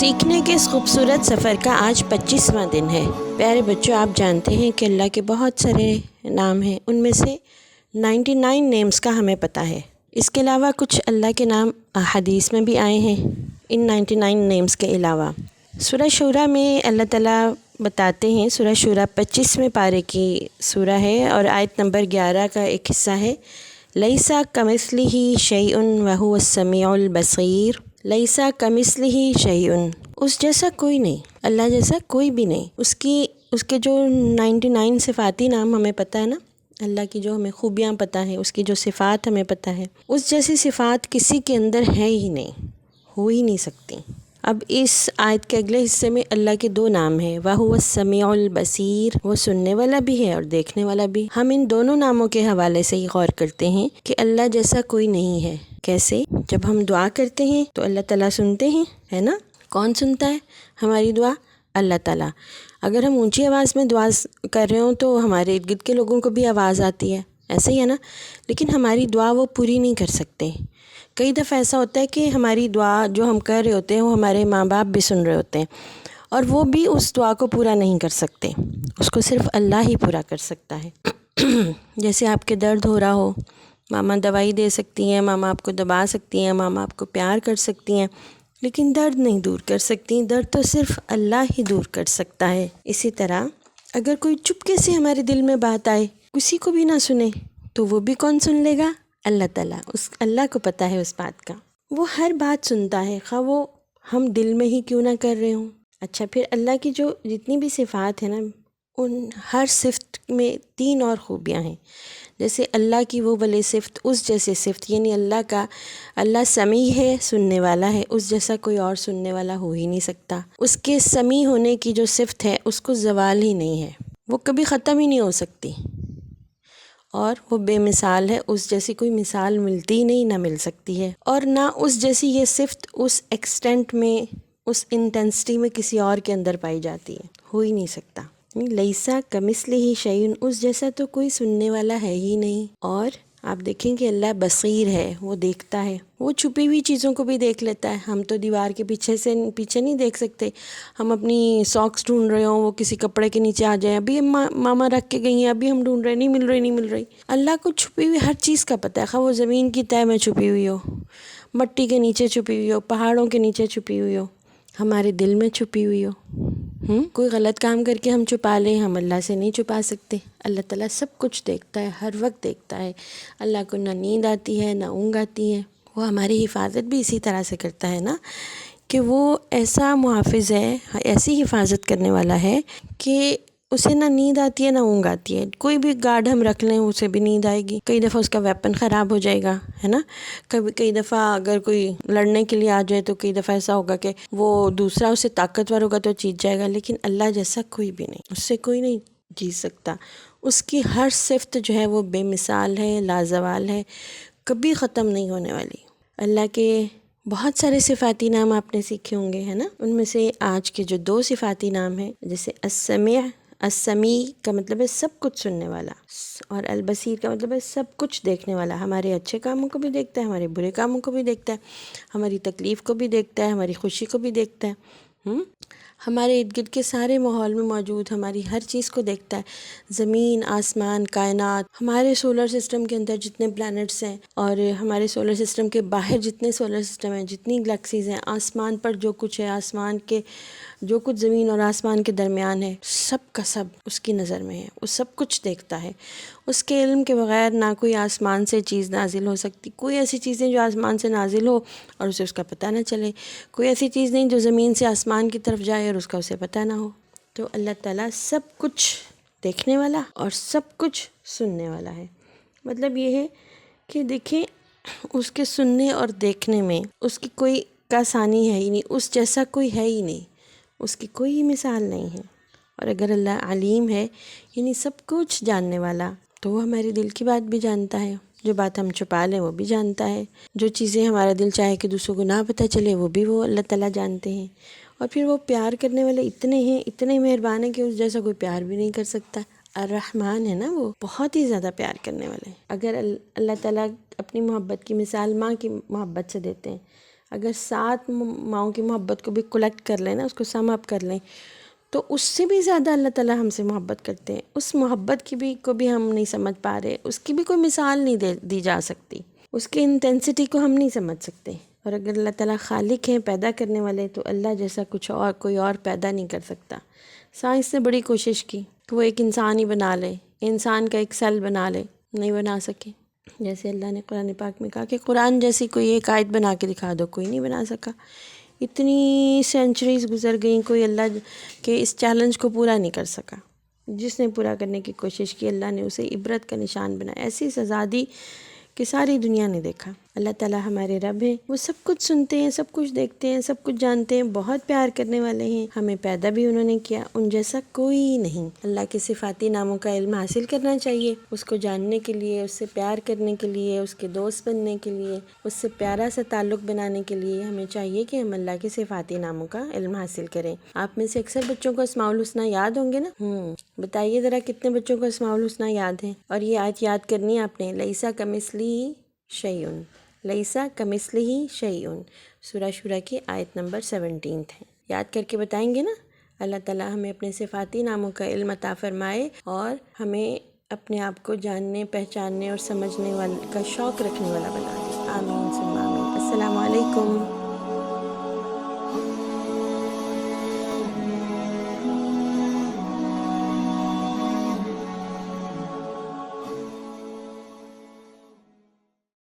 سیکھنے کے اس خوبصورت سفر کا آج 25واں دن ہے۔ پیارے بچوں، آپ جانتے ہیں کہ اللہ کے بہت سارے نام ہیں، ان میں سے 99 نیمز کا ہمیں پتہ ہے۔ اس کے علاوہ کچھ اللہ کے نام حدیث میں بھی آئے ہیں ان 99 نیمز کے علاوہ۔ سورہ شورہ میں اللہ تعالیٰ بتاتے ہیں، سورہ شورہ 25ویں پارے کی سورہ ہے اور آیت نمبر 11 کا ایک حصہ ہے، لیسا کمثلہ شیء وہو السمیع البصیر۔ لیسا کمثلہ شیء، اس جیسا کوئی نہیں، اللہ جیسا کوئی بھی نہیں۔ اس کے جو 99 صفاتی نام ہمیں پتہ ہے نا، اللہ کی جو ہمیں خوبیاں پتہ ہیں، اس کی جو صفات ہمیں پتہ ہے، اس جیسی صفات کسی کے اندر ہے ہی نہیں، ہو ہی نہیں سکتی۔ اب اس آیت کے اگلے حصے میں اللہ کے 2 نام ہیں، وَهُوَ السَّمِيعُ الْبَصِيرُ، وہ سننے والا بھی ہے اور دیکھنے والا بھی۔ ہم ان دونوں ناموں کے حوالے سے ہی غور کرتے ہیں کہ اللہ جیسا کوئی نہیں ہے۔ کیسے؟ جب ہم دعا کرتے ہیں تو اللہ تعالیٰ سنتے ہیں، ہے نا؟ کون سنتا ہے ہماری دعا؟ اللہ تعالیٰ۔ اگر ہم اونچی آواز میں دعا کر رہے ہوں تو ہمارے ارد گرد کے لوگوں کو بھی آواز آتی ہے، ایسا ہی ہے نا؟ لیکن ہماری دعا وہ پوری نہیں کر سکتے۔ کئی دفعہ ایسا ہوتا ہے کہ ہماری دعا جو ہم کر رہے ہوتے ہیں وہ ہمارے ماں باپ بھی سن رہے ہوتے ہیں اور وہ بھی اس دعا کو پورا نہیں کر سکتے، اس کو صرف اللہ ہی پورا کر سکتا ہے۔ جیسے آپ کے درد ہو رہا ہو، ماما دوائی دے سکتی ہیں، ماما آپ کو دبا سکتی ہیں، ماما آپ کو پیار کر سکتی ہیں، لیکن درد نہیں دور کر سکتی۔ درد تو صرف اللہ ہی دور کر سکتا ہے۔ اسی طرح اگر کوئی چپکے سے ہمارے دل میں بات آئے، کسی کو بھی نہ سنے، تو وہ بھی کون سن لے گا؟ اللہ تعالیٰ۔ اس اللہ کو پتہ ہے اس بات کا، وہ ہر بات سنتا ہے، خواہ وہ ہم دل میں ہی کیوں نہ کر رہے ہوں۔ اچھا، پھر اللہ کی جو جتنی بھی صفات ہیں نا، ان ہر صفت میں 3 اور خوبیاں ہیں۔ جیسے اللہ کی وہ والی صفت، اس جیسے صفت، یعنی اللہ سمیع ہے، سننے والا ہے، اس جیسا کوئی اور سننے والا ہو ہی نہیں سکتا۔ اس کے سمیع ہونے کی جو صفت ہے، اس کو زوال ہی نہیں ہے، وہ کبھی ختم ہی نہیں ہو سکتی، اور وہ بے مثال ہے، اس جیسی کوئی مثال ملتی نہیں، نہ مل سکتی ہے، اور نہ اس جیسی یہ صفت اس ایکسٹینٹ میں، اس انٹینسٹی میں کسی اور کے اندر پائی جاتی ہے، ہو ہی نہیں سکتا۔ لیسا کمثلہ شیء، اس جیسا تو کوئی سننے والا ہے ہی نہیں۔ اور آپ دیکھیں کہ اللہ بصیر ہے، وہ دیکھتا ہے، وہ چھپی ہوئی چیزوں کو بھی دیکھ لیتا ہے۔ ہم تو دیوار کے پیچھے نہیں دیکھ سکتے، ہم اپنی ساکس ڈھونڈ رہے ہوں، وہ کسی کپڑے کے نیچے آ جائیں، ابھی ماما رکھ کے گئی ہیں، ابھی ہم ڈھونڈ رہے ہیں، نہیں مل رہی۔ اللہ کو چھپی ہوئی ہر چیز کا پتہ ہے، خواہ وہ زمین کی تہہ میں چھپی ہوئی ہو، مٹی کے نیچے چھپی ہوئی ہو، پہاڑوں کے نیچے چھپی ہوئی ہو، ہمارے دل میں چھپی ہوئی ہو۔ کوئی غلط کام کر کے ہم چھپا لیں، ہم اللہ سے نہیں چھپا سکتے۔ اللہ تعالیٰ سب کچھ دیکھتا ہے، ہر وقت دیکھتا ہے۔ اللہ کو نہ نیند آتی ہے، نہ اونگ آتی ہے۔ وہ ہماری حفاظت بھی اسی طرح سے کرتا ہے نا، کہ وہ ایسا محافظ ہے، ایسی حفاظت کرنے والا ہے کہ اسے نہ نیند آتی ہے، نہ اونگ آتی ہے۔ کوئی بھی گارڈ ہم رکھ لیں، اسے بھی نیند آئے گی، کئی دفعہ اس کا ویپن خراب ہو جائے گا، ہے نا؟ کئی دفعہ اگر کوئی لڑنے کے لیے آ جائے تو کئی دفعہ ایسا ہوگا کہ وہ دوسرا اسے طاقتور ہوگا تو جیت جائے گا، لیکن اللہ جیسا کوئی بھی نہیں، اس سے کوئی نہیں جیت سکتا۔ اس کی ہر صفت جو ہے وہ بے مثال ہے، لازوال ہے، کبھی ختم نہیں ہونے والی۔ اللہ کے بہت سارے صفاتی نام آپ نے سیکھے ہوں گے، ہے نا؟ ان میں سے آج کے جو 2 صفاتی نام ہیں، جیسے السمیع کا مطلب ہے سب کچھ سننے والا، اور البصیر کا مطلب ہے سب کچھ دیکھنے والا، ہمارے اچھے کاموں کو بھی دیکھتا ہے، ہمارے برے کاموں کو بھی دیکھتا ہے، ہماری تکلیف کو بھی دیکھتا ہے، ہماری خوشی کو بھی دیکھتا ہے، ہمارے ارد گرد کے سارے ماحول میں موجود ہماری ہر چیز کو دیکھتا ہے، زمین، آسمان، کائنات، ہمارے سولر سسٹم کے اندر جتنے پلانٹس ہیں، اور ہمارے سولر سسٹم کے باہر جتنے سولر سسٹم ہیں، جتنی گلیکسیز ہیں، آسمان پر جو کچھ ہے، آسمان کے جو کچھ زمین اور آسمان کے درمیان ہے، سب کا سب اس کی نظر میں ہے، وہ سب کچھ دیکھتا ہے۔ اس کے علم کے بغیر نہ کوئی آسمان سے چیز نازل ہو سکتی، کوئی ایسی چیز نہیں جو آسمان سے نازل ہو اور اسے اس کا پتہ نہ چلے، کوئی ایسی چیز نہیں جو زمین سے آسمان کی طرف جائے اور اس کا اسے پتہ نہ ہو۔ تو اللہ تعالیٰ سب کچھ دیکھنے والا اور سب کچھ سننے والا ہے۔ مطلب یہ ہے کہ دیکھیں، اس کے سننے اور دیکھنے میں اس کی کوئی کا ثانی ہے ہی نہیں، اس جیسا کوئی ہے ہی نہیں، اس کی کوئی مثال نہیں ہے۔ اور اگر اللہ علیم ہے، یعنی سب کچھ جاننے والا، تو وہ ہمارے دل کی بات بھی جانتا ہے، جو بات ہم چھپا لیں وہ بھی جانتا ہے، جو چیزیں ہمارا دل چاہے کہ دوسروں کو نہ پتہ چلے وہ بھی وہ اللہ تعالیٰ جانتے ہیں۔ اور پھر وہ پیار کرنے والے اتنے ہیں، اتنے مہربان ہیں کہ اس جیسا کوئی پیار بھی نہیں کر سکتا۔ الرحمن ہے نا، وہ بہت ہی زیادہ پیار کرنے والے ہیں۔ اگر اللہ تعالیٰ اپنی محبت کی مثال ماں کی محبت سے دیتے ہیں، اگر 7 ماؤں کی محبت کو بھی کلیکٹ کر لیں نا، اس کو سم اپ کر لیں، تو اس سے بھی زیادہ اللہ تعالیٰ ہم سے محبت کرتے ہیں. اس محبت کی کو بھی ہم نہیں سمجھ پا رہے، اس کی بھی کوئی مثال نہیں دی جا سکتی، اس کی انٹینسٹی کو ہم نہیں سمجھ سکتے. اور اگر اللہ تعالیٰ خالق ہیں، پیدا کرنے والے، تو اللہ جیسا کچھ اور کوئی اور پیدا نہیں کر سکتا. سائنس نے بڑی کوشش کی کہ وہ ایک انسان ہی بنا لے، انسان کا ایک سیل بنا لے، نہیں بنا سکے. جیسے اللہ نے قرآن پاک میں کہا کہ قرآن جیسی کوئی ایک آیت بنا کے دکھا دو، کوئی نہیں بنا سکا. اتنی سینچریز گزر گئیں، کوئی اللہ کے اس چیلنج کو پورا نہیں کر سکا. جس نے پورا کرنے کی کوشش کی، اللہ نے اسے عبرت کا نشان بنایا، ایسی سزا دی کہ ساری دنیا نے دیکھا. اللہ تعالیٰ ہمارے رب ہیں، وہ سب کچھ سنتے ہیں، سب کچھ دیکھتے ہیں، سب کچھ جانتے ہیں، بہت پیار کرنے والے ہیں. ہمیں پیدا بھی انہوں نے کیا، ان جیسا کوئی نہیں. اللہ کے صفاتی ناموں کا علم حاصل کرنا چاہیے، اس کو جاننے کے لیے، اس سے پیار کرنے کے لیے، اس کے دوست بننے کے لیے، اس سے پیارا سا تعلق بنانے کے لیے ہمیں چاہیے کہ ہم اللہ کے صفاتی ناموں کا علم حاصل کریں. آپ میں سے اکثر بچوں کو اسماء الحسنی یاد ہوں گے نا؟ بتائیے ذرا کتنے بچوں کو اسماء الحسنی یاد ہیں؟ اور یہ آیت یاد کرنی ہے آپ نے، لیسا کمثلہ شیء، لیسا کمثلہ شیء، سورہ شورى کی آیت نمبر 17 ہے. یاد کر کے بتائیں گے نا؟ اللہ تعالیٰ ہمیں اپنے صفاتی ناموں کا علم عطا فرمائے اور ہمیں اپنے آپ کو جاننے، پہچاننے اور سمجھنے کا شوق رکھنے والا بنائے. آمین ثم آمین. السلام علیکم.